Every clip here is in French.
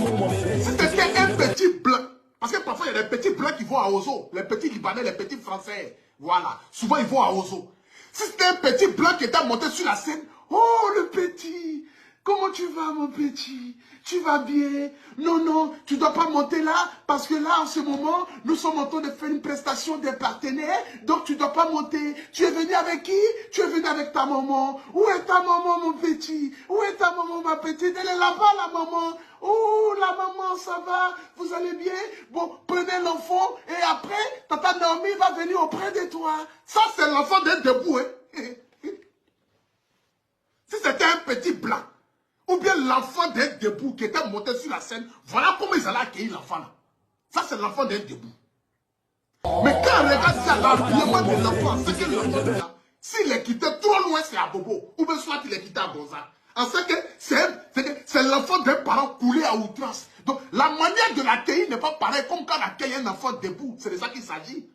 Si c'était un petit blanc, parce que parfois il y a des petits blancs qui vont à Ozo, les petits Libanais, les petits Français, voilà, souvent ils vont à Ozo. Si c'était un petit blanc qui était monté sur la scène, oh le petit, comment tu vas mon petit? Tu vas bien? Non, non, tu ne dois pas monter là, parce que là, en ce moment, nous sommes en train de faire une prestation des partenaires, donc tu ne dois pas monter. Tu es venu avec qui? Tu es venu avec ta maman. Où est ta maman, mon petit? Où est ta maman, ma petite? Elle est là-bas, la maman. Oh, la maman, ça va? Vous allez bien? Bon, prenez l'enfant, et après, tata Naomi va venir auprès de toi. Ça, c'est l'enfant d'être debout, hein? Si c'était un petit blanc, ou bien l'enfant d'être debout qui était monté sur la scène, voilà comment ils allaient accueillir l'enfant là. Ça, c'est l'enfant d'être debout. Mais quand on regarde ça, l'habillement de l'enfant, c'est que l'enfant là, s'il est quitté trop loin, c'est à Bobo, ou bien soit il est quitté à Gonza. En fait que c'est l'enfant d'un parent coulé à outrance. Donc, la manière de l'accueillir n'est pas pareille comme quand on accueille un enfant debout. C'est de ça qu'il s'agit.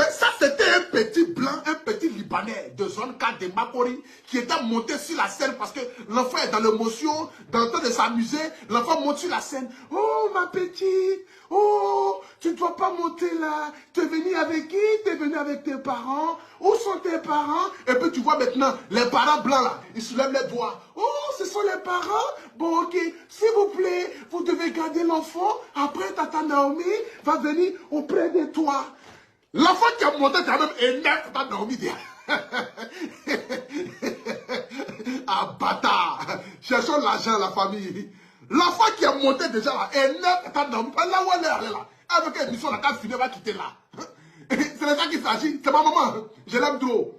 Mais ça, c'était un petit blanc, un petit Libanais de zone 4 de Makori qui était monté sur la scène parce que l'enfant est dans l'émotion, dans le temps de s'amuser. L'enfant monte sur la scène. Oh, ma petite, oh, tu ne dois pas monter là. Tu es venu avec qui? Tu es venu avec tes parents? Où sont tes parents? Et puis tu vois maintenant, les parents blancs là, ils soulèvent les doigts. Oh, ce sont les parents? Bon, ok, s'il vous plaît, vous devez garder l'enfant. Après, tata Naomi va venir auprès de toi. L'enfant qui a monté quand même énerve, t'as dormi derrière. Ah bâtard. Cherchons l'argent, la famille. L'enfant qui a monté déjà là, énerve, t'as dormi. Là où elle est là. Avec l'émission, la carte finale va quitter là. C'est de ça qu'il s'agit. C'est ma maman. Je l'aime trop.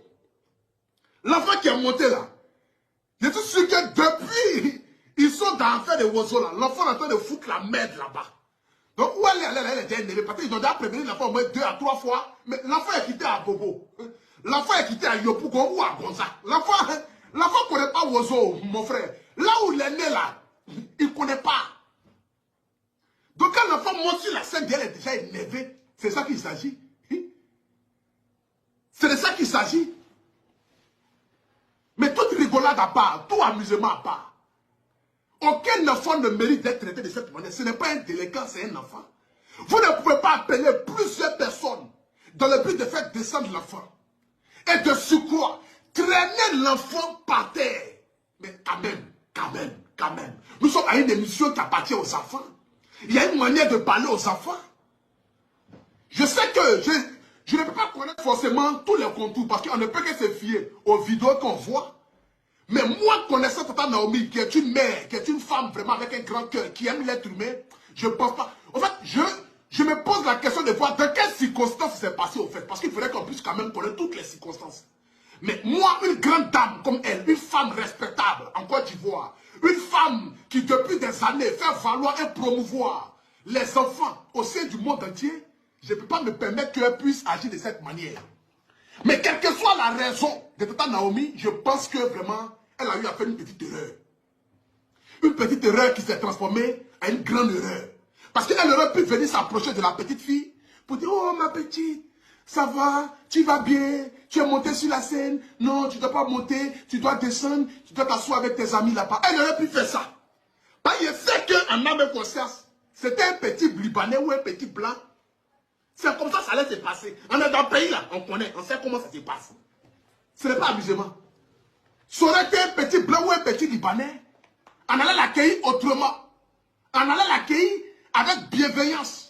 L'enfant qui a monté là. Je suis sûr que depuis, ils sont dans l'affaire de Wozo là. L'enfant est en train de foutre la merde là-bas. Donc, où elle est déjà énervée, parce qu'ils ont déjà prévenu l'enfant au moins 2 à 3 fois, mais l'enfant est quitté à Bobo. L'enfant est quitté à Yopougon ou à Gonza. L'enfant ne connaît pas Wozo, mon frère. Là où il est né là, il ne connaît pas. Donc, quand l'enfant monte sur la scène, elle est déjà énervée. C'est ça qu'il s'agit. C'est de ça qu'il s'agit. Mais toute rigolade à part, tout amusement à part. Aucun enfant ne mérite d'être traité de cette manière. Ce n'est pas un délinquant, c'est un enfant. Vous ne pouvez pas appeler plusieurs personnes dans le but de faire descendre l'enfant. Et de surcroît, traîner l'enfant par terre. Mais quand même. Nous sommes à une émission qui appartient aux enfants. Il y a une manière de parler aux enfants. Je sais que je ne peux pas connaître forcément tous les contours parce qu'on ne peut que se fier aux vidéos qu'on voit. Mais moi, connaissant Tata Naomi, qui est une mère, qui est une femme vraiment avec un grand cœur, qui aime l'être humain, je ne pense pas. En fait, je me pose la question de voir dans quelles circonstances c'est passé au fait. Parce qu'il faudrait qu'on puisse quand même connaître toutes les circonstances. Mais moi, une grande dame comme elle, une femme respectable en Côte d'Ivoire, une femme qui depuis des années fait valoir et promouvoir les enfants au sein du monde entier, je ne peux pas me permettre qu'elle puisse agir de cette manière. Mais quelle que soit la raison de Tata Naomi, je pense que vraiment, elle a eu à faire une petite erreur. Une petite erreur qui s'est transformée en une grande erreur. Parce qu'elle aurait pu venir s'approcher de la petite fille pour dire, oh ma petite, ça va, tu vas bien, tu es monté sur la scène, non, tu ne dois pas monter, tu dois descendre, tu dois t'asseoir avec tes amis là-bas. Elle aurait pu faire ça. Parce qu'elle sait qu'en âme et conscience, c'était un petit Libanais ou un petit blanc. C'est comme ça allait se passer. On est dans le pays là, on connaît, on sait comment ça se passe. Ce n'est pas amusement. Ça aurait été un petit blanc ou un petit Libanais, on allait l'accueillir autrement. On allait l'accueillir avec bienveillance.